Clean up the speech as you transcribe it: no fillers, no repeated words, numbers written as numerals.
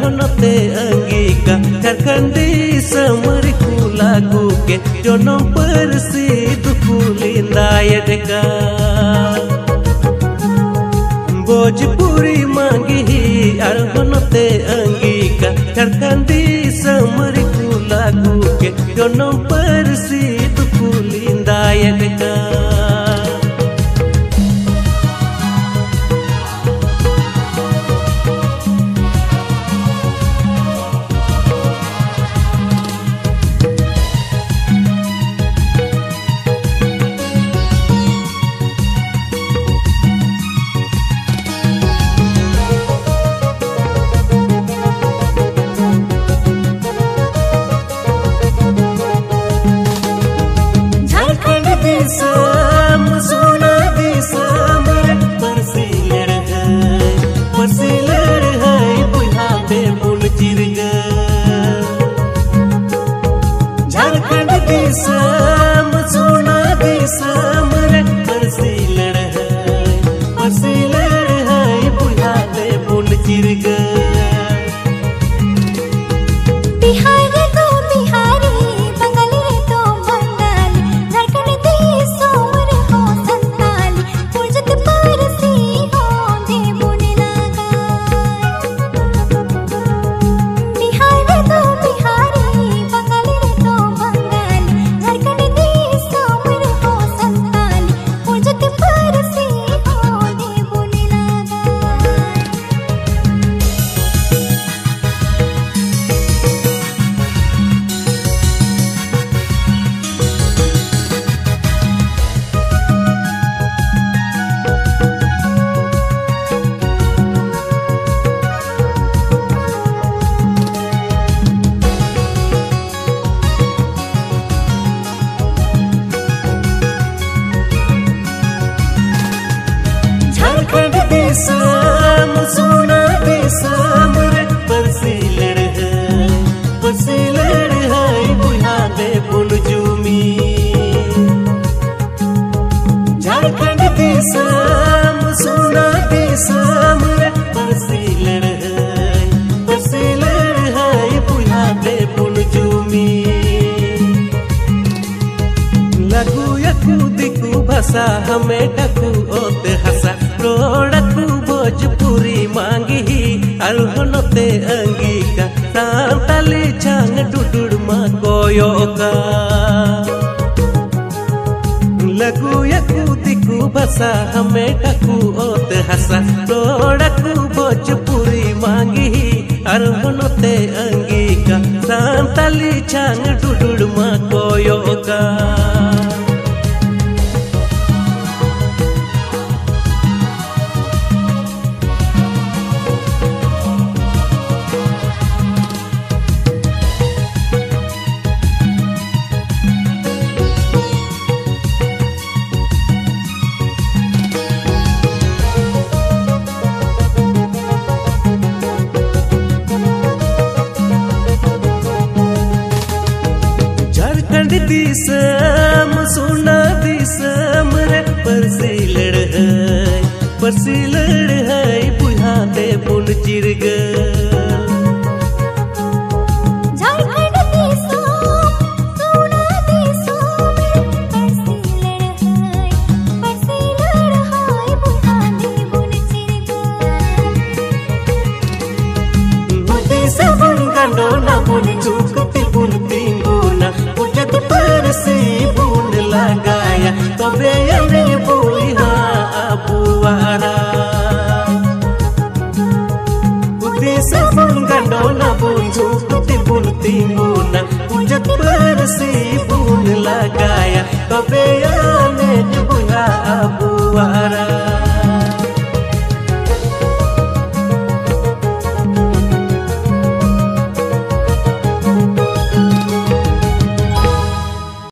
arhonote angika Karkandi samari kulagu ke Jonom persi dukulinda yedeka Bhojpuri mangi arhonote angika Karkandi samari kulagu ke Jonom persi dukulinda yedeka भाषा हमें डकू ओते हसा रोड़कू भोजपुरी मांगी अरहोनोते अंगिका सांताली छांग डुडुड़ मा कोयोका लगू यकू दिकू भाषा हमें डकू ओते हसा रोड़कू भोजपुरी मांगी अरहोनोते अंगिका सांताली छांग डुडुड़ मा कोयोका दिसम सुना दिसम रे परसी लड़ है बुझा दे बुन चिरग झारखंड दिसम सुना दिसम परसी लड़ है बुझा दे बुन चिरग बुद्धि सबुन गंडो ना बुन चुकती बुन तिंगुना परसी बुन लगाया तबे यने बुइहा अबुआरा बुद्धि सबुन गंडो ना बुन झुकती बुन तिंगुना परसी बुन लगाया तबे यने बुइहा